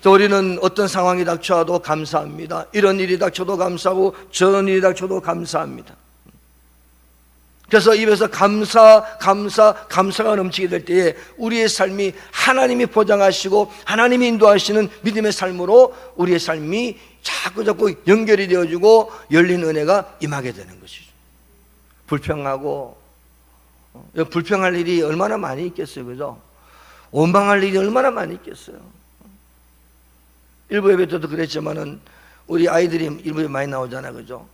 우리는 어떤 상황이 닥쳐도 감사합니다. 이런 일이 닥쳐도 감사하고 저런 일이 닥쳐도 감사합니다. 그래서 입에서 감사가 넘치게 될 때에 우리의 삶이 하나님이 보장하시고 하나님이 인도하시는 믿음의 삶으로 우리의 삶이 자꾸 연결이 되어지고 열린 은혜가 임하게 되는 것이죠. 불평할 일이 얼마나 많이 있겠어요, 그죠? 원망할 일이 얼마나 많이 있겠어요. 일부 예배 때도 그랬지만은 우리 아이들이 일부에 많이 나오잖아요, 그죠?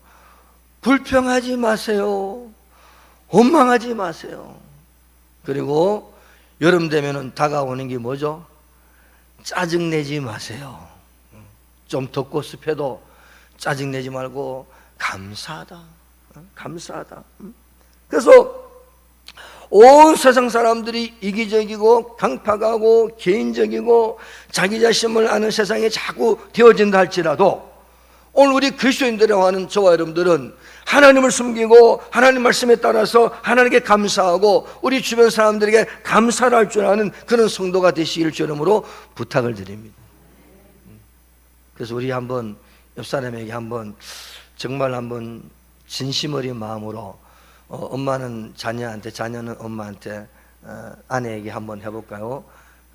불평하지 마세요. 원망하지 마세요. 그리고 여름 되면은 다가오는 게 뭐죠? 짜증내지 마세요. 좀 덥고 습해도 짜증내지 말고 감사하다. 그래서 온 세상 사람들이 이기적이고 강팍하고 개인적이고 자기 자신을 아는 세상에 자꾸 되어진다 할지라도 오늘 우리 그리스도인들이라고 하는 저와 여러분들은 하나님을 숨기고 하나님 말씀에 따라서 하나님께 감사하고 우리 주변 사람들에게 감사를 할 줄 아는 그런 성도가 되시길 주름으로 부탁을 드립니다. 그래서 우리 한번 옆 사람에게 정말 진심 어린 마음으로 엄마는 자녀한테, 자녀는 엄마한테, 아내에게 한번 해볼까요?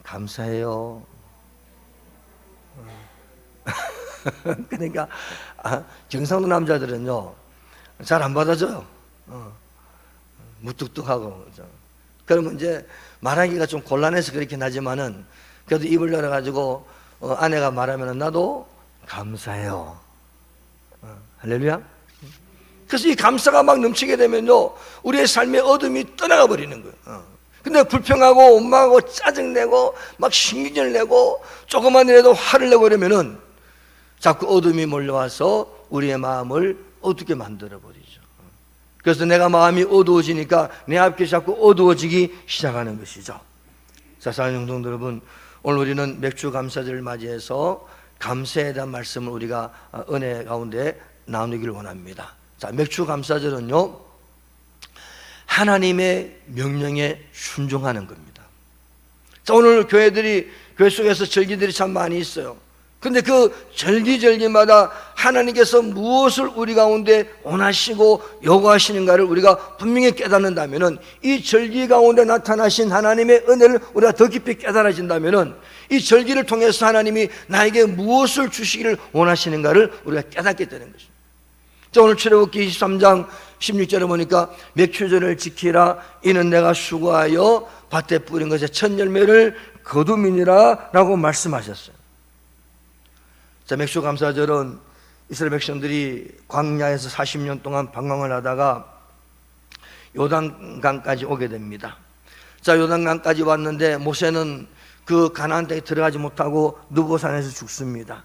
감사해요. 그러니까 경상도 남자들은요 잘 안 받아줘요. 무뚝뚝하고. 그러면 이제 말하기가 좀 곤란해서 그렇긴 하지만은 그래도 입을 열어가지고 아내가 말하면 나도 감사해요. 할렐루야. 그래서 이 감사가 막 넘치게 되면요 우리의 삶의 어둠이 떠나가 버리는 거예요. 근데 불평하고 원망하고 짜증내고 막 신경질 내고 조금만 일해도 화를 내고 그러면은 자꾸 어둠이 몰려와서 우리의 마음을 어둡게 만들어 버리죠. 그래서 내가 마음이 어두워지니까 내 앞이 자꾸 어두워지기 시작하는 것이죠. 자, 사랑하는 성도 여러분, 오늘 우리는 맥주 감사절을 맞이해서 감사에 대한 말씀을 우리가 은혜 가운데 나누기를 원합니다. 자, 맥주 감사절은요 하나님의 명령에 순종하는 겁니다. 자, 오늘 교회 속에서 절기들이 참 많이 있어요. 근데 그 절기마다 하나님께서 무엇을 우리 가운데 원하시고 요구하시는가를 우리가 분명히 깨닫는다면은, 이 절기 가운데 나타나신 하나님의 은혜를 우리가 더 깊이 깨달아진다면은 이 절기를 통해서 하나님이 나에게 무엇을 주시기를 원하시는가를 우리가 깨닫게 되는 것입니다. 자, 오늘 출애굽기 23장 16절에 보니까 맥추절을 지키라, 이는 내가 수고하여 밭에 뿌린 것의 첫 열매를 거두미니라 라고 말씀하셨어요. 자, 맥주 감사절은 이스라엘 백성들이 광야에서 40년 동안 방황을 하다가 요단강까지 오게 됩니다. 자, 요단강까지 왔는데 모세는 그 가나안 땅에 들어가지 못하고 느보산에서 죽습니다.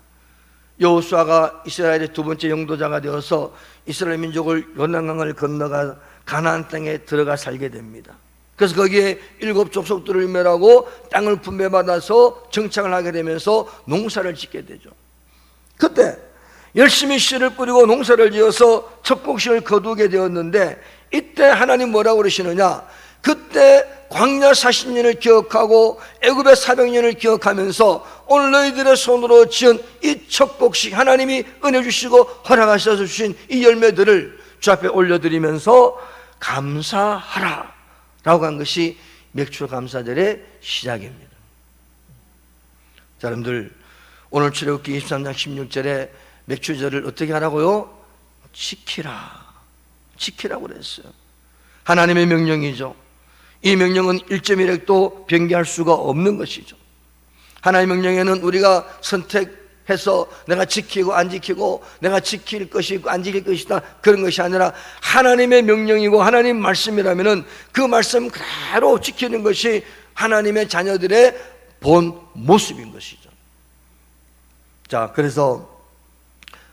여호수아가 이스라엘의 두 번째 영도자가 되어서 이스라엘 민족을 요단강을 건너가 가나안 땅에 들어가 살게 됩니다. 그래서 거기에 7 족속들을 멸하고 땅을 분배받아서 정착을 하게 되면서 농사를 짓게 되죠. 그때 열심히 씨를 뿌리고 농사를 지어서 첫 곡식을 거두게 되었는데, 이때 하나님 뭐라고 그러시느냐, 그때 광야 40년을 기억하고 애굽의 400년을 기억하면서 오늘 너희들의 손으로 지은 이 첫 곡식, 하나님이 은혜 주시고 허락하셔서 주신 이 열매들을 주 앞에 올려드리면서 감사하라 라고 한 것이 맥주 감사절의 시작입니다. 자, 여러분들, 오늘 출애굽기 23장 16절에 맥주절을 어떻게 하라고요? 지키라고 그랬어요. 하나님의 명령이죠. 이 명령은 1.1획도 변개할 수가 없는 것이죠. 하나님의 명령에는 우리가 선택해서 내가 지키고 안 지키고, 내가 지킬 것이 있고 안 지킬 것이다, 그런 것이 아니라 하나님의 명령이고 하나님 말씀이라면은 그 말씀 그대로 지키는 것이 하나님의 자녀들의 본 모습인 것이죠. 자, 그래서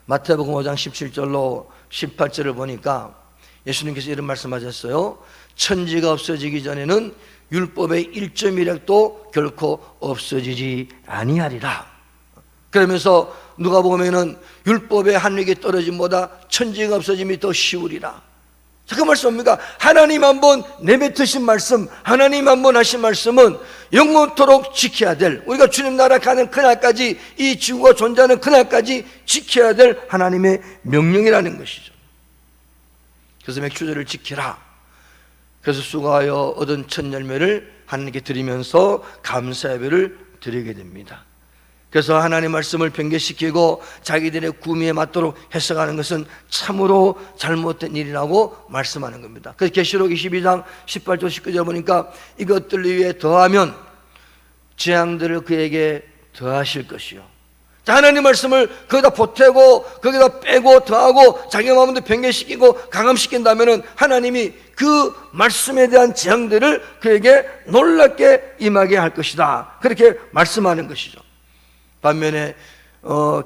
마태복음 5장 17절로 18절을 보니까 예수님께서 이런 말씀하셨어요. 천지가 없어지기 전에는 율법의 1.1획도 결코 없어지지 아니하리라. 그러면서 누가복음에는 율법의 한 획이 떨어짐보다 천지가 없어짐이 더 쉬우리라. 자, 그 말씀 뭡니까? 하나님 한번 내뱉으신 말씀, 하나님 한번 하신 말씀은 영원토록 지켜야 될, 우리가 주님 나라 가는 그날까지, 이 지구가 존재하는 그날까지 지켜야 될 하나님의 명령이라는 것이죠. 그래서 맥주절을 지키라. 그래서 수고하여 얻은 첫 열매를 하나님께 드리면서 감사 예배를 드리게 됩니다. 그래서 하나님의 말씀을 변개시키고 자기들의 구미에 맞도록 해석하는 것은 참으로 잘못된 일이라고 말씀하는 겁니다. 그래서 계시록 22장 18절 19절 보니까 이것들 위에 더하면 재앙들을 그에게 더하실 것이요. 자, 하나님 말씀을 거기다 보태고 거기다 빼고 더하고 자기 마음도 변개시키고 강함시킨다면 하나님이 그 말씀에 대한 재앙들을 그에게 놀랍게 임하게 할 것이다, 그렇게 말씀하는 것이죠. 반면에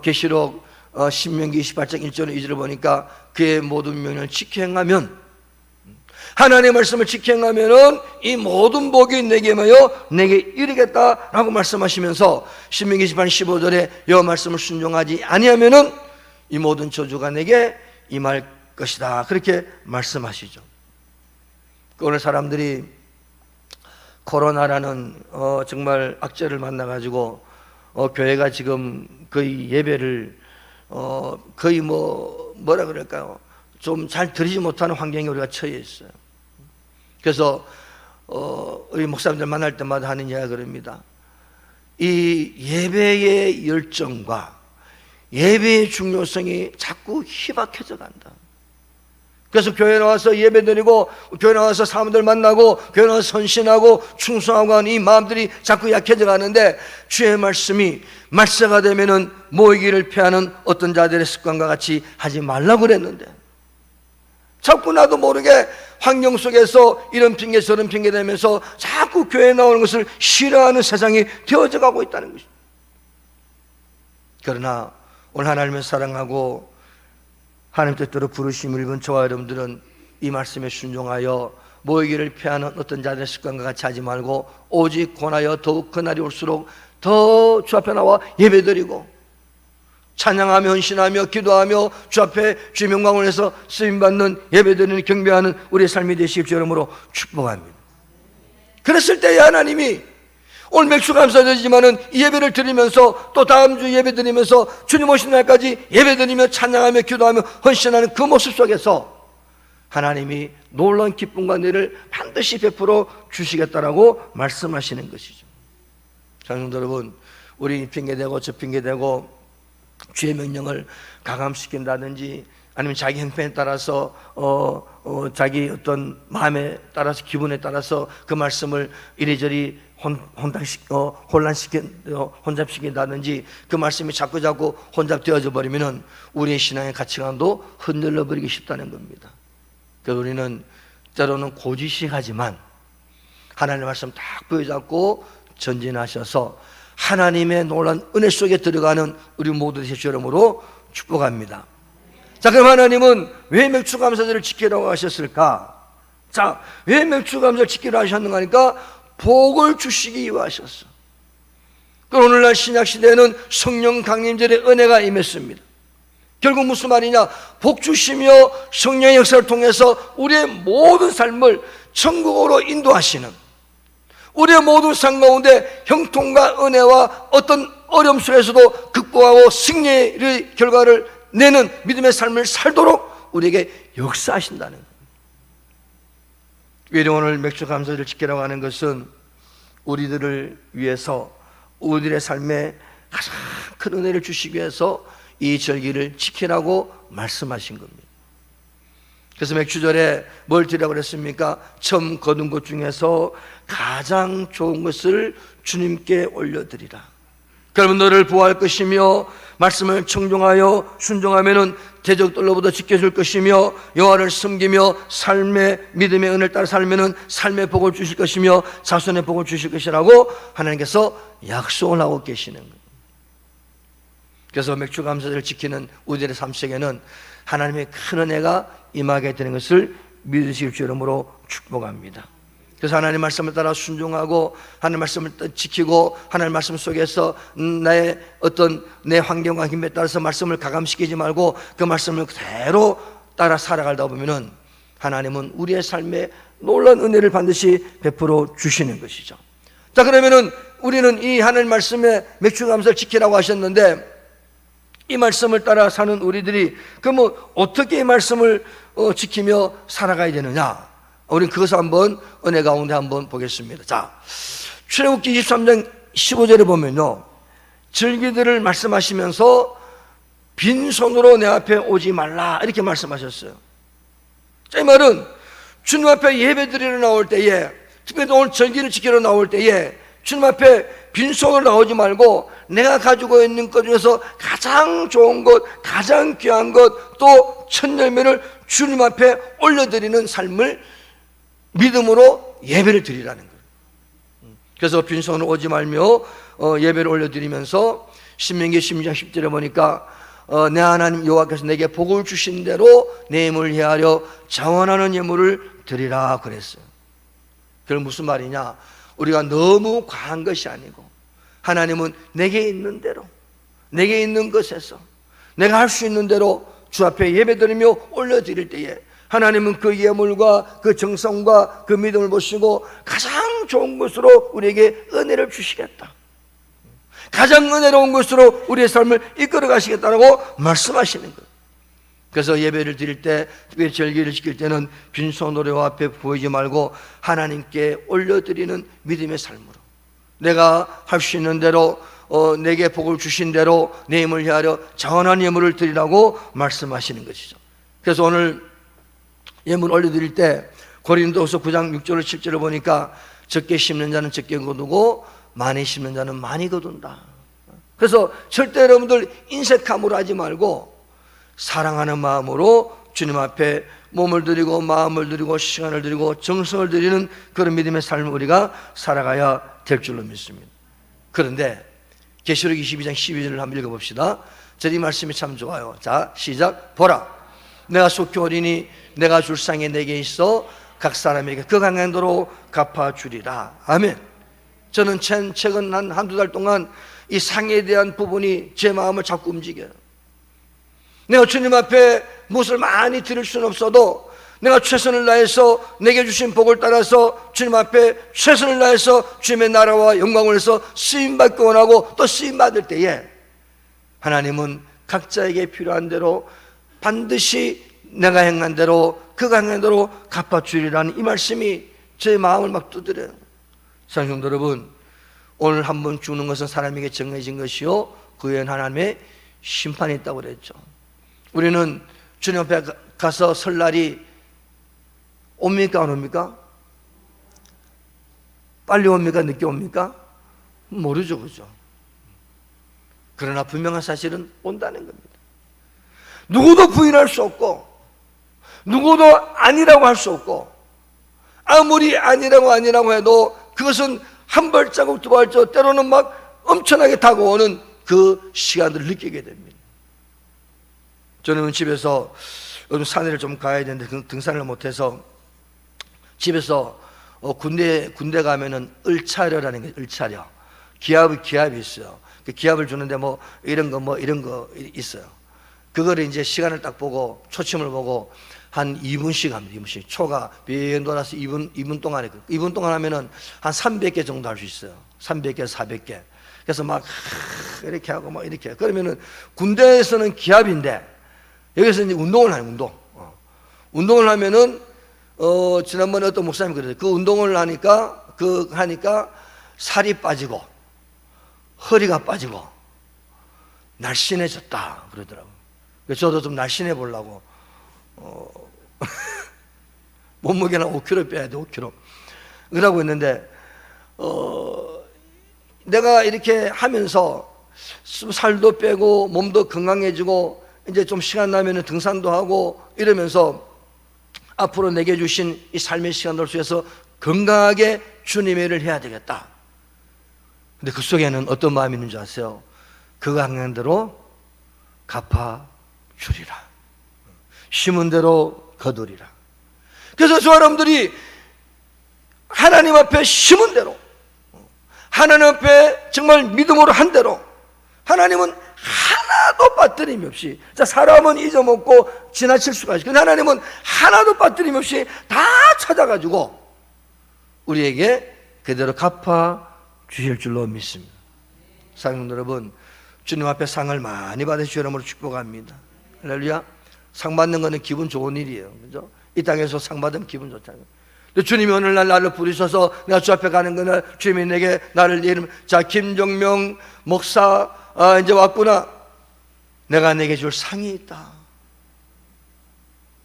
계시록 신명기 28장 1절 2절을 보니까 그의 모든 명령을 지켜 행하면, 하나님의 말씀을 지켜 행하면은 이 모든 복이 내게 임하여 내게 이르겠다라고 말씀하시면서 신명기 28장 15절에 여호와 말씀을 순종하지 아니하면은 이 모든 저주가 내게 임할 것이다, 그렇게 말씀하시죠. 오늘 사람들이 코로나라는 정말 악재를 만나가지고 교회가 지금 거의 예배를 거의 뭐라 그럴까요? 좀 잘 드리지 못하는 환경에 우리가 처해 있어요. 그래서 우리 목사님들 만날 때마다 하는 이야기가 그럽니다. 이 예배의 열정과 예배의 중요성이 자꾸 희박해져 간다. 그래서 교회 나와서 예배 드리고 교회 나와서 사람들 만나고 교회 나와서 선신하고 충성하고 하는 이 마음들이 자꾸 약해져 가는데, 주의 말씀이 말세가 되면은 모이기를 피하는 어떤 자들의 습관과 같이 하지 말라고 그랬는데, 자꾸 나도 모르게 환경 속에서 이런 핑계 저런 핑계 대면서 자꾸 교회에 나오는 것을 싫어하는 세상이 되어져 가고 있다는 것입니다. 그러나 오늘 하나님을 사랑하고 하나님 뜻대로 부르심을 입은 저와 여러분들은 이 말씀에 순종하여 모이기를 피하는 어떤 자들의 습관과 같이 하지 말고 오직 권하여 더욱 그날이 올수록 더 주 앞에 나와 예배드리고 찬양하며 헌신하며 기도하며 주 앞에 주의 명광을 해서 쓰임받는 예배드리는 경배하는 우리의 삶이 되시길 여러모로 축복합니다. 그랬을 때에 하나님이 오늘 맥주 감사드리지만은 이 예배를 드리면서 또 다음 주 예배 드리면서 주님 오신 날까지 예배 드리며 찬양하며 기도하며 헌신하는 그 모습 속에서 하나님이 놀라운 기쁨과 은혜를 반드시 베풀어 주시겠다라고 말씀하시는 것이죠. 성도 여러분, 우리 핑계대고 저 핑계대고 주의 명령을 가감시킨다든지 아니면 자기 형편에 따라서 자기 어떤 마음에 따라서 기분에 따라서 그 말씀을 이리저리 혼잡시킨다든지 그 말씀이 자꾸 혼잡되어져 버리면은 우리의 신앙의 가치관도 흔들려 버리기 쉽다는 겁니다. 그래서 우리는 때로는 고지식하지만 하나님의 말씀 딱 부여잡고 전진하셔서 하나님의 놀라운 은혜 속에 들어가는 우리 모두 되시기 이름으로 축복합니다. 자, 그럼 하나님은 왜 맥주감사절을 지키라고 하셨을까? 자, 왜 맥주감사를 지키라고 하셨는가 하니까 복을 주시기 위해 하셨어. 그럼 오늘날 신약시대에는 성령 강림절의 은혜가 임했습니다. 결국 무슨 말이냐? 복 주시며 성령의 역사를 통해서 우리의 모든 삶을 천국으로 인도하시는, 우리의 모든 삶 가운데 형통과 은혜와 어떤 어려움 속에서도 극복하고 승리의 결과를 내는 믿음의 삶을 살도록 우리에게 역사하신다는 거예요. 왜 오늘 맥주 감사절을 지키라고 하는 것은 우리들을 위해서 우리들의 삶에 가장 큰 은혜를 주시기 위해서 이 절기를 지키라고 말씀하신 겁니다. 그래서 맥주절에 뭘 드리라고 그랬습니까? 처음 거둔 것 중에서 가장 좋은 것을 주님께 올려드리라. 그러면 너를 보호할 것이며 말씀을 청종하여 순종하면은 대적들로부터 지켜줄 것이며 여호와를 섬기며 삶의 믿음의 은혜를 따라 살면은 삶의 복을 주실 것이며 자손의 복을 주실 것이라고 하나님께서 약속을 하고 계시는 거예요. 그래서 맥주 감사절을 지키는 우리들의 삶 속에는 하나님의 큰 은혜가 임하게 되는 것을 믿으실 줄 이름으로 축복합니다. 그래서 하나님 말씀을 따라 순종하고 하나님 말씀을 지키고 하나님 말씀 속에서 나의 어떤 내 환경과 힘에 따라서 말씀을 가감시키지 말고 그 말씀을 그대로 따라 살아가다 보면은 하나님은 우리의 삶에 놀라운 은혜를 반드시 베풀어 주시는 것이죠. 자, 그러면은 우리는 이 하늘 말씀에 맥주감사를 지키라고 하셨는데, 이 말씀을 따라 사는 우리들이 그러면 어떻게 이 말씀을 지키며 살아가야 되느냐? 우리는 그것을 한번 은혜 가운데 한번 보겠습니다. 자, 출애굽기 23장 15절에 보면요, 절기들을 말씀하시면서 빈손으로 내 앞에 오지 말라 이렇게 말씀하셨어요. 자, 이 말은 주님 앞에 예배드리러 나올 때에, 특별히 오늘 절기를 지키러 나올 때에 주님 앞에 빈손으로 나오지 말고 내가 가지고 있는 것 중에서 가장 좋은 것, 가장 귀한 것, 또 첫 열매를 주님 앞에 올려드리는 삶을 믿음으로 예배를 드리라는 거예요. 그래서 빈손으로 오지 말며 예배를 올려드리면서 신명기 12장 10절에 보니까 내 하나님 여호와께서 내게 복을 주신 대로 내 힘을 헤아려 자원하는 예물을 드리라 그랬어요. 그건 무슨 말이냐? 우리가 너무 과한 것이 아니고 하나님은 내게 있는 대로, 내게 있는 것에서 내가 할 수 있는 대로 주 앞에 예배드리며 올려드릴 때에 하나님은 그 예물과 그 정성과 그 믿음을 보시고 가장 좋은 것으로 우리에게 은혜를 주시겠다, 가장 은혜로운 것으로 우리의 삶을 이끌어 가시겠다라고 말씀하시는 거예요. 그래서 예배를 드릴 때, 특별히 절기를 지킬 때는 빈손으로 앞에 보이지 말고 하나님께 올려드리는 믿음의 삶으로, 내가 할 수 있는 대로 내게 복을 주신 대로 내 힘을 헤아려 자원한 예물을 드리라고 말씀하시는 것이죠. 그래서 오늘 예물 올려드릴 때 고린도후서 9장 6절을 7절을 보니까 적게 심는 자는 적게 거두고 많이 심는 자는 많이 거둔다. 그래서 절대 여러분들 인색함으로 하지 말고 사랑하는 마음으로 주님 앞에 몸을 드리고 마음을 드리고 시간을 드리고 정성을 드리는 그런 믿음의 삶을 우리가 살아가야 될 줄로 믿습니다. 그런데 계시록 22장 12절을 한번 읽어봅시다. 이 말씀이 참 좋아요. 자, 시작. 보라, 내가 속히 오리니 내가 줄 상이 내게 있어 각 사람에게 그 강행도로 갚아주리라. 아멘. 저는 최근 한두 달 동안 이 상에 대한 부분이 제 마음을 자꾸 움직여요. 내가 주님 앞에 무엇을 많이 드릴 수는 없어도 내가 최선을 다해서 내게 주신 복을 따라서 주님 앞에 최선을 다해서 주님의 나라와 영광을 위해서 쓰임받기 원하고 또 쓰임받을 때에 하나님은 각자에게 필요한 대로 반드시 내가 행한 대로 그가 행한 대로 갚아주리라는 이 말씀이 제 마음을 막 두드려요. 사랑하는 성도 여러분, 오늘 한 번 죽는 것은 사람에게 정해진 것이요 그 후에는 하나님의 심판이 있다고 그랬죠. 우리는 주님 앞에 가서 설 날이 옵니까 안 옵니까? 빨리 옵니까 늦게 옵니까? 모르죠, 그죠? 그러나 분명한 사실은 온다는 겁니다. 누구도 부인할 수 없고 누구도 아니라고 할 수 없고 아무리 아니라고 해도 그것은 한 발자국 두 발자국 때로는 막 엄청나게 다가오는 그 시간들을 느끼게 됩니다. 저는 집에서 요즘 산에를 좀 가야 되는데 등산을 못해서 집에서 군대 가면은 을차려라는 게 을차려 기합이 있어요. 그 기합을 주는데 뭐 이런 거 있어요. 그거를 이제 시간을 딱 보고 초침을 보고 한 2분씩 합니다. 2분씩 초가 빙 돌아서 2분 동안에 2분 동안 하면은 한 300개 정도 할 수 있어요. 300개, 400개. 그래서 막 이렇게 하고 막 이렇게. 그러면은 군대에서는 기합인데 여기서 이제 운동을 하는 운동. 운동을 하면은 지난번에 어떤 목사님이 그랬어요. 그 운동을 하니까 살이 빠지고 허리가 빠지고 날씬해졌다 그러더라고요. 그래서 저도 좀 날씬해 보려고 몸무게는 5kg 빼야 돼. 5kg 그러고 있는데 내가 이렇게 하면서 살도 빼고 몸도 건강해지고 이제 좀 시간 나면 등산도 하고 이러면서 앞으로 내게 주신 이 삶의 시간들 속에서 건강하게 주님의 일을 해야 되겠다. 근데 그 속에는 어떤 마음이 있는지 아세요? 그가 행한 대로 갚아주리라. 심은 대로 거두리라. 그래서 저 여러분들이 하나님 앞에 심은 대로, 하나님 앞에 정말 믿음으로 한 대로 하나님은 하나도 빠뜨림 없이. 자, 사람은 잊어먹고 지나칠 수가 있어요. 근데 하나님은 하나도 빠뜨림 없이 다 찾아가지고 우리에게 그대로 갚아 주실 줄로 믿습니다. 사랑하는 여러분, 주님 앞에 상을 많이 받으시오 이름으로 축복합니다. 할렐루야. 상 받는 거는 기분 좋은 일이에요. 그죠? 이 땅에서 상 받으면 기분 좋잖아요. 근데 주님이 오늘날 나를 부르셔서 내가 주 앞에 가는 그날 주님이 내게 나를 이름, 자, 김종명 목사 이제 왔구나. 내가 내게 줄 상이 있다.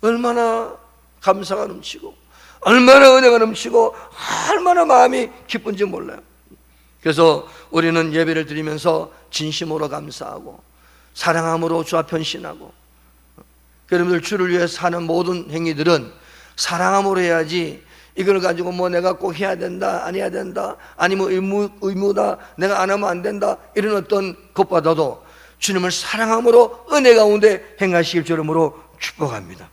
얼마나 감사가 넘치고 얼마나 은혜가 넘치고 얼마나 마음이 기쁜지 몰라요. 그래서 우리는 예배를 드리면서 진심으로 감사하고 사랑함으로 주 앞에 헌신하고, 여러분들 주를 위해서 하는 모든 행위들은 사랑함으로 해야지 이걸 가지고 뭐 내가 꼭 해야 된다, 안 해야 된다, 아니면 의무다, 내가 안 하면 안 된다, 이런 어떤 것보다도 주님을 사랑함으로 은혜 가운데 행하실 줄로 축복합니다.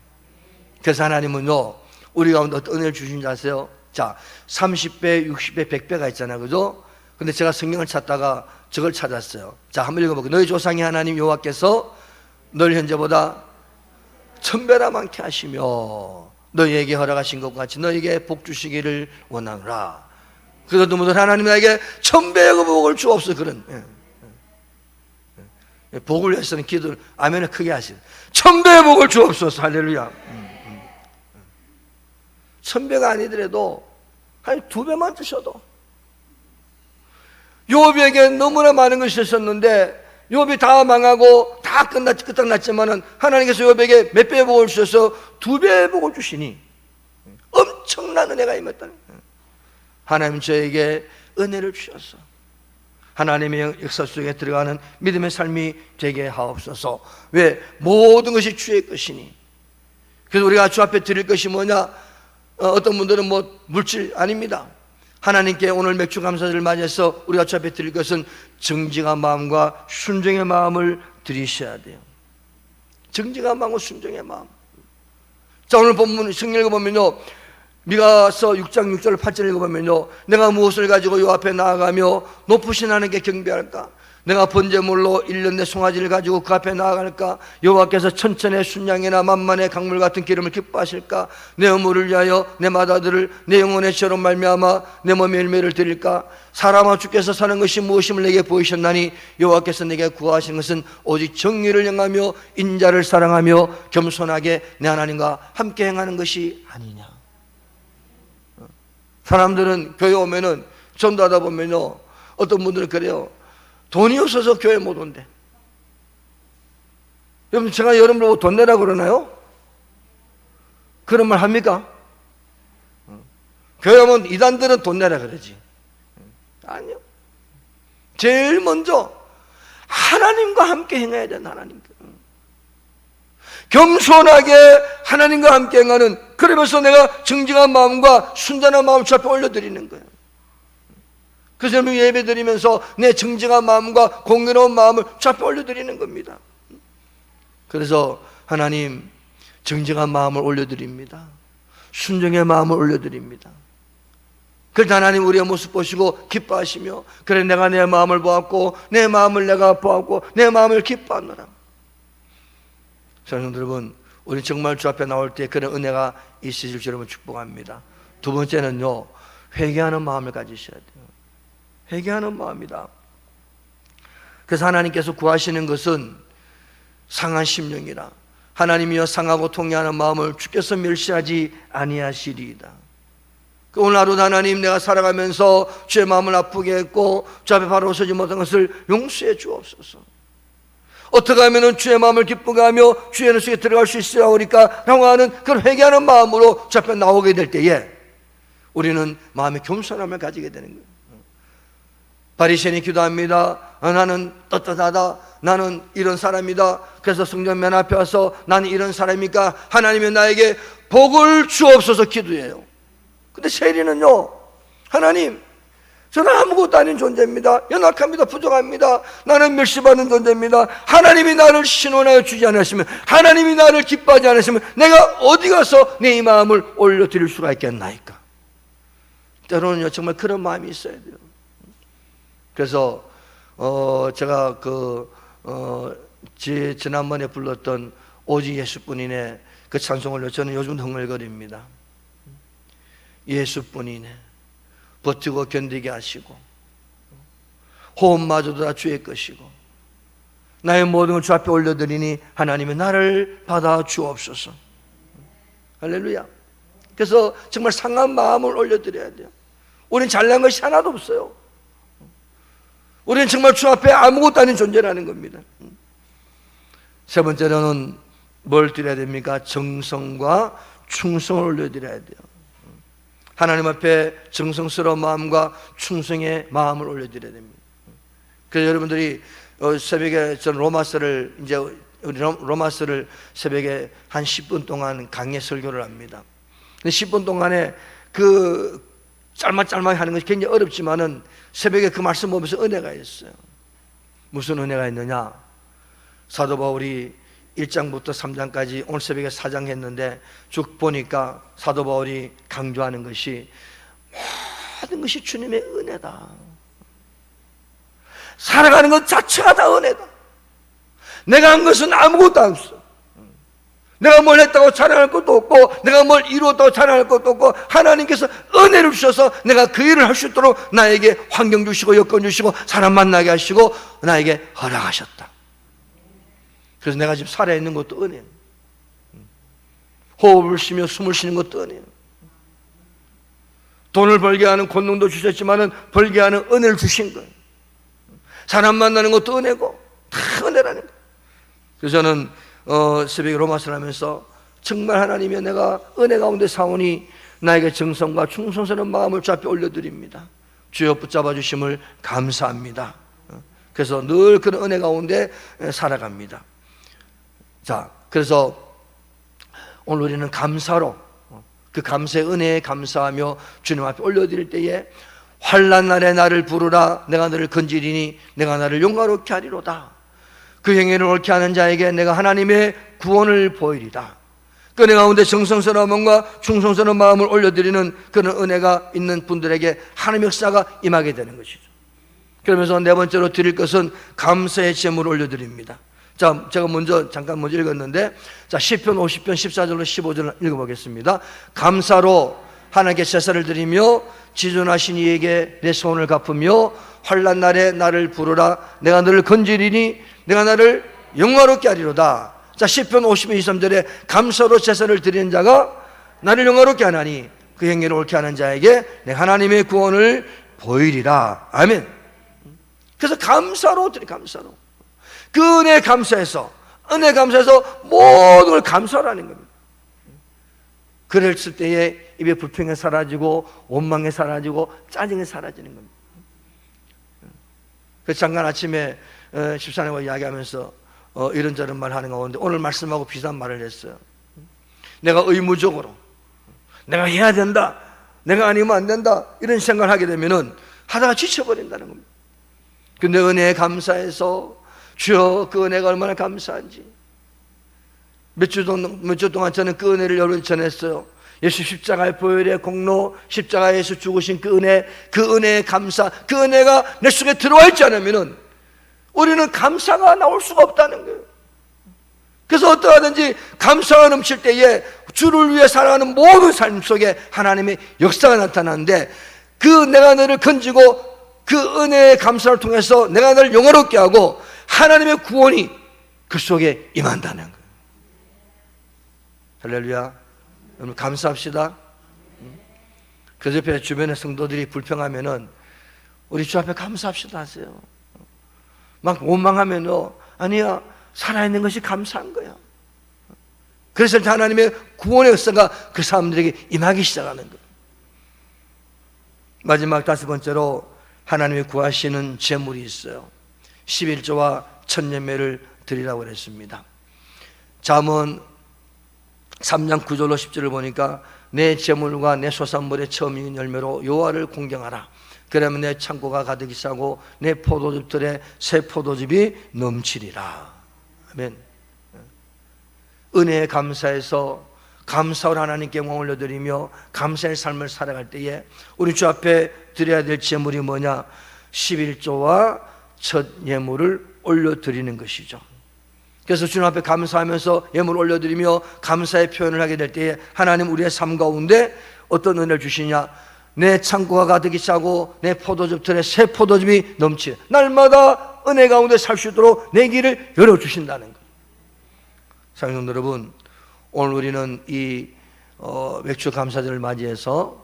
그래서 하나님은요, 우리 가운데 어떤 은혜를 주신 줄 아세요? 자, 30배, 60배, 100배가 있잖아요. 그죠? 근데 제가 성경을 찾다가 저걸 찾았어요. 자, 한번 읽어볼게요. 너희 조상의 하나님 여호와께서 널 현재보다 1000배나 많게 하시며 너희에게 허락하신 것과 같이 너희에게 복 주시기를 원하노라. 그래서 너무들 하나님 나에게 1000배의 복을 주옵소서. 그런 복을 위해서는 기도를 아멘을 크게 하시는 1000배의 복을 주옵소서. 할렐루야. 1000배가 아니더라도 한 2배만 주셔도. 욥에게 너무나 많은 것이 있었는데 욥이 다 망하고 다 끝났지만은 하나님께서 욥에게 몇 배의 복을 주셔서 2배의 복을 주시니 엄청난 은혜가 임했다는 거예요. 하나님 저에게 은혜를 주셔서 하나님의 역사 속에 들어가는 믿음의 삶이 되게 하옵소서. 왜? 모든 것이 주의 것이니. 그래서 우리가 주 앞에 드릴 것이 뭐냐? 어떤 분들은 뭐 물질 아닙니다. 하나님께 오늘 맥주 감사절을 맞이해서 우리가 주 앞에 드릴 것은 정직한 마음과 순종의 마음을 드리셔야 돼요. 정직한 마음과 순종의 마음. 자, 오늘 본문 성경 읽어보면요, 미가서 6장 6절 8절 읽어보면요, 내가 무엇을 가지고 요 앞에 나아가며 높으신 하나님께 경배할까? 내가 번제물로 1년 내 송아지를 가지고 그 앞에 나아갈까? 여호와께서 천천의 순양이나 만만의 강물 같은 기름을 기뻐하실까? 내 어물을 위하여 내 맏아들을 내 영혼의 죄로 말미암아 내 몸의 열매를 드릴까? 사람아 주께서 사는 것이 무엇임을 내게 보이셨나니 여호와께서 내게 구하신 것은 오직 정의를 행하며 인자를 사랑하며 겸손하게 내 하나님과 함께 행하는 것이 아니냐. 사람들은 교회 오면은 전도하다 보면요, 어떤 분들은 그래요. 돈이 없어서 교회 못 온대. 여러분, 제가 여러분들 보고 돈 내라 그러나요? 그런 말 합니까? 교회 오면 이단들은 돈 내라 그러지. 아니요. 제일 먼저 하나님과 함께 행해야 되는 하나님께. 겸손하게 하나님과 함께 행하는, 그러면서 내가 정직한 마음과 순전한 마음을 주 앞에 올려드리는 거예요. 그래서 여러분 예배 드리면서 내 정직한 마음과 공의로운 마음을 주 앞에 올려드리는 겁니다. 그래서 하나님, 정직한 마음을 올려드립니다. 순종의 마음을 올려드립니다. 그래서 하나님 우리의 모습 보시고 기뻐하시며, 그래 내가 내 마음을 보았고 내 마음을 내가 보았고 내 마음을 기뻐하노라. 사랑하는 여러분, 우리 정말 주 앞에 나올 때 그런 은혜가 있으실 줄 여러분 축복합니다. 두 번째는요, 회개하는 마음을 가지셔야 돼요. 회개하는 마음이다. 그래서 하나님께서 구하시는 것은 상한 심령이라. 하나님이여 상하고 통회하는 마음을 주께서 멸시하지 아니하시리이다. 오늘 하루도 하나님, 내가 살아가면서 주의 마음을 아프게 했고 주 앞에 바로 서지 못한 것을 용서해 주옵소서. 어떻게 하면 주의 마음을 기쁘게 하며 주의 은혜 속에 들어갈 수 있으리까 라고 하는 그런 회개하는 마음으로 주 앞에 나오게 될 때에 우리는 마음의 겸손함을 가지게 되는 거예요. 바리새인이 기도합니다. 나는 떳떳하다, 나는 이런 사람이다. 그래서 성전 맨 앞에 와서 나는 이런 사람이니까 하나님이 나에게 복을 주옵소서 기도해요. 근데 세리는요, 하나님, 저는 아무것도 아닌 존재입니다. 연약합니다. 부족합니다. 나는 멸시받는 존재입니다. 하나님이 나를 신원하여 주지 않으시면, 하나님이 나를 기뻐하지 않으시면 내가 어디 가서 내 이 마음을 올려드릴 수가 있겠나이까. 때로는요, 정말 그런 마음이 있어야 돼요. 그래서 제가 지난번에 불렀던 오직 예수뿐이네 그 찬송을 저는 요즘 흥얼거립니다. 예수뿐이네 버티고 견디게 하시고 호흡마저도 다 주의 것이고 나의 모든 걸 주 앞에 올려드리니 하나님의 나를 받아 주옵소서. 할렐루야. 그래서 정말 상한 마음을 올려드려야 돼요. 우리는 잘난 것이 하나도 없어요. 우리는 정말 주 앞에 아무것도 아닌 존재라는 겁니다. 세 번째로는 뭘 드려야 됩니까? 정성과 충성을 올려드려야 돼요. 하나님 앞에 정성스러운 마음과 충성의 마음을 올려드려야 됩니다. 그래서 여러분들이 새벽에 전 로마서를 새벽에 한 10분 동안 강의 설교를 합니다. 10분 동안에 그 짤막짤막 하는 것이 굉장히 어렵지만은 새벽에 그 말씀 보면서 은혜가 있어요. 무슨 은혜가 있느냐? 사도 바울이 1장부터 3장까지 오늘 새벽에 4장 했는데 쭉 보니까 사도 바울이 강조하는 것이 모든 것이 주님의 은혜다. 살아가는 것 자체가 다 은혜다. 내가 한 것은 아무것도 없어. 내가 뭘 했다고 자랑할 것도 없고 내가 뭘 이루었다고 자랑할 것도 없고 하나님께서 은혜를 주셔서 내가 그 일을 할 수 있도록 나에게 환경 주시고 여건 주시고 사람 만나게 하시고 나에게 허락하셨다. 그래서 내가 지금 살아있는 것도 은혜예요. 호흡을 쉬며 숨을 쉬는 것도 은혜예요. 돈을 벌게 하는 권능도 주셨지만은 벌게 하는 은혜를 주신 거예요. 사람 만나는 것도 은혜고 다 은혜라는 거예요. 그래서 저는 새벽에 로마서를 하면서 정말 하나님이 내가 은혜 가운데 사오니 나에게 정성과 충성스러운 마음을 주 앞에 올려드립니다. 주여 붙잡아 주심을 감사합니다. 그래서 늘 그런 은혜 가운데 살아갑니다. 자, 그래서 오늘 우리는 감사로 그 감사의 은혜에 감사하며 주님 앞에 올려드릴 때에 환난 날에 나를 부르라 내가 너를 건지리니 내가 나를 영광롭게 하리로다. 그 행위를 옳게 하는 자에게 내가 하나님의 구원을 보이리다. 그 은혜 가운데 정성스러운 마음과 충성스러운 마음을 올려드리는 그런 은혜가 있는 분들에게 하나님의 역사가 임하게 되는 것이죠. 그러면서 네 번째로 드릴 것은 감사의 제물을 올려드립니다. 자, 제가 먼저 읽었는데 자, 시편 50편 14절로 15절 읽어보겠습니다. 감사로 하나님께 제사를 드리며 지존하신 이에게 내 소원을 갚으며 환난 날에 나를 부르라 내가 너를 건지리니 내가 나를 영화롭게 하리로다. 자, 시편 50편 23절에 감사로 제사를 드리는 자가 나를 영화롭게 하나니 그 행위를 옳게 하는 자에게 내가 하나님의 구원을 보이리라. 아멘. 그래서 감사로 그 은혜 감사해서 모든 걸 감사하라는 겁니다. 그랬을 때에 입에 불평이 사라지고 원망이 사라지고 짜증이 사라지는 겁니다. 그래서 잠깐 아침에 집사님과 이야기하면서 이런저런 말 하는 가운데 오늘 말씀하고 비슷한 말을 했어요. 내가 의무적으로 내가 해야 된다, 내가 아니면 안 된다 이런 생각을 하게 되면은 하다가 지쳐버린다는 겁니다. 근데 은혜에 감사해서 주여 그 은혜가 얼마나 감사한지 몇 주 동안 저는 그 은혜를 여러분 전했어요. 예수 십자가의 보혈의 공로, 십자가에서 죽으신 그 은혜의 감사, 그 은혜가 내 속에 들어와 있지 않으면은 우리는 감사가 나올 수가 없다는 거예요. 그래서 어떠하든지 감사가 넘칠 때에 주를 위해 살아가는 모든 삶 속에 하나님의 역사가 나타나는데 그 내가 너를 건지고 그 은혜의 감사를 통해서 내가 너를 영화롭게 하고 하나님의 구원이 그 속에 임한다는 거예요. 할렐루야. 여러분 감사합시다. 그래서 옆에 주변의 성도들이 불평하면은 우리 주 앞에 감사합시다 하세요. 막 원망하면요, 아니야, 살아있는 것이 감사한 거야. 그래서 하나님의 구원의 역사가 그 사람들에게 임하기 시작하는 거예요. 마지막 다섯 번째로 하나님이 구하시는 제물이 있어요. 11조와 천예매를 드리라고 그랬습니다. 잠언 3장 9절로 10절을 보니까 내 제물과 내 소산물의 처음 익은 열매로 여호와를 공경하라. 그러면 내 창고가 가득히 차고 내 포도즙들에 새 포도즙이 넘치리라. 아멘. 은혜에 감사해서 감사로 하나님께 영광 올려드리며 감사의 삶을 살아갈 때에 우리 주 앞에 드려야 될 제물이 뭐냐? 11조와 첫 예물을 올려드리는 것이죠. 그래서 주님 앞에 감사하면서 예물 올려드리며 감사의 표현을 하게 될 때에 하나님 우리의 삶 가운데 어떤 은혜를 주시냐? 내 창고가 가득히 차고 내 포도즙 틀에 새 포도즙이 넘치 날마다 은혜 가운데 살 수 있도록 내 길을 열어주신다는 거예요. 사랑하는 여러분, 오늘 우리는 이 맥주 감사절을 맞이해서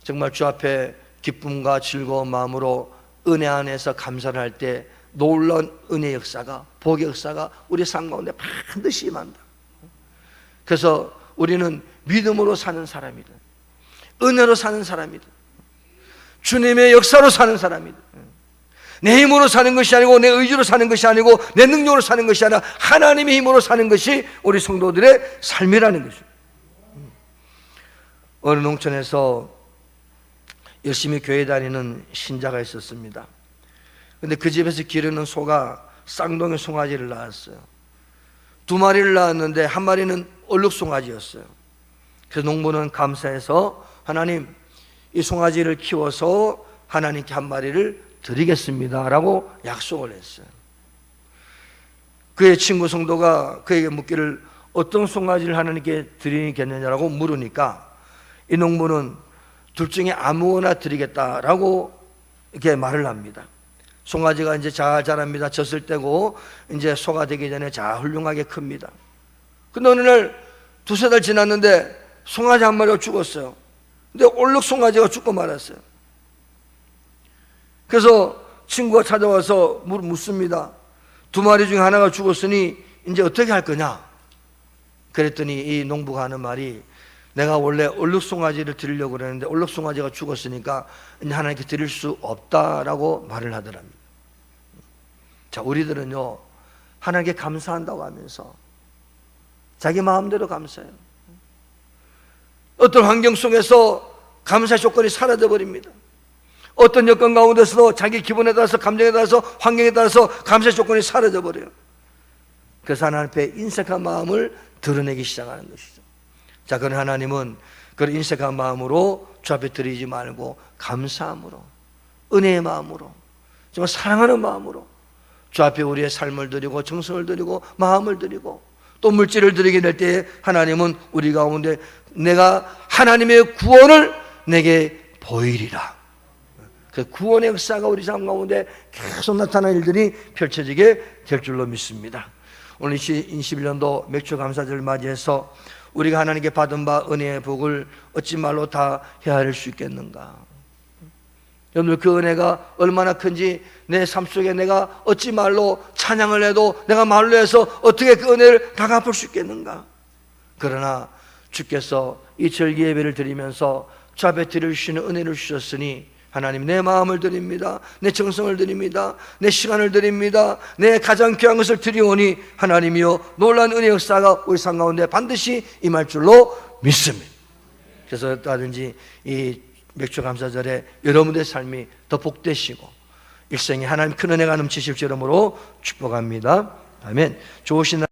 정말 주 앞에 기쁨과 즐거운 마음으로 은혜 안에서 감사를 할 때 놀라운 은혜의 역사가, 복의 역사가 우리 삶 가운데 반드시 임한다. 그래서 우리는 믿음으로 사는 사람이다, 은혜로 사는 사람이다, 주님의 역사로 사는 사람이다. 내 힘으로 사는 것이 아니고 내 의지로 사는 것이 아니고 내 능력으로 사는 것이 아니라 하나님의 힘으로 사는 것이 우리 성도들의 삶이라는 것이죠. 어느 농촌에서 열심히 교회 다니는 신자가 있었습니다. 근데 그 집에서 기르는 소가 쌍둥이 송아지를 낳았어요. 2마리를 낳았는데 1마리는 얼룩송아지였어요. 그래서 농부는 감사해서 하나님, 이 송아지를 키워서 하나님께 1마리를 드리겠습니다 라고 약속을 했어요. 그의 친구 성도가 그에게 묻기를 어떤 송아지를 하나님께 드리겠느냐라고 물으니까 이 농부는 둘 중에 아무거나 드리겠다라고 이렇게 말을 합니다. 송아지가 이제 잘 자랍니다. 젖을 떼고 이제 소가 되기 전에 잘 훌륭하게 큽니다. 근데 어느 날 2-3달 지났는데 송아지 1마리가 죽었어요. 근데 얼룩 송아지가 죽고 말았어요. 그래서 친구가 찾아와서 묻습니다. 2마리 중에 하나가 죽었으니 이제 어떻게 할 거냐? 그랬더니 이 농부가 하는 말이 내가 원래 얼룩송아지를 드리려고 그랬는데 얼룩송아지가 죽었으니까 이제 하나님께 드릴 수 없다라고 말을 하더랍니다. 자, 우리들은요 하나님께 감사한다고 하면서 자기 마음대로 감사해요. 어떤 환경 속에서 감사 조건이 사라져 버립니다. 어떤 여건 가운데서도 자기 기분에 따라서, 감정에 따라서, 환경에 따라서 감사 조건이 사라져 버려요. 그래서 하나님 앞에 인색한 마음을 드러내기 시작하는 것이죠. 자, 그런 하나님은 그런 인색한 마음으로 주 앞에 드리지 말고 감사함으로, 은혜의 마음으로, 정말 사랑하는 마음으로 주 앞에 우리의 삶을 드리고 정성을 드리고 마음을 드리고 또 물질을 드리게 될 때에 하나님은 우리 가운데 내가 하나님의 구원을 내게 보이리라. 그 구원의 역사가 우리 삶 가운데 계속 나타나는 일들이 펼쳐지게 될 줄로 믿습니다. 오늘 21년도 맥주 감사절을 맞이해서 우리가 하나님께 받은 바 은혜의 복을 어찌 말로 다 헤아릴 수 있겠는가? 여러분, 그 은혜가 얼마나 큰지 내 삶 속에 내가 어찌 말로 찬양을 해도 내가 말로 해서 어떻게 그 은혜를 다 갚을 수 있겠는가? 그러나 주께서 이 절기 예배를 드리면서 주 앞에 드려주시는 은혜를 주셨으니 하나님, 내 마음을 드립니다, 내 정성을 드립니다, 내 시간을 드립니다, 내 가장 귀한 것을 드리오니 하나님이여 놀라운 은혜 역사가 우리 삶 가운데 반드시 임할 줄로 믿습니다. 그래서 어떠하든지 이 맥주 감사절에 여러분의 삶이 더 복되시고 일생에 하나님 큰 은혜가 넘치실 줄 이름으로 축복합니다. 아멘. 좋으신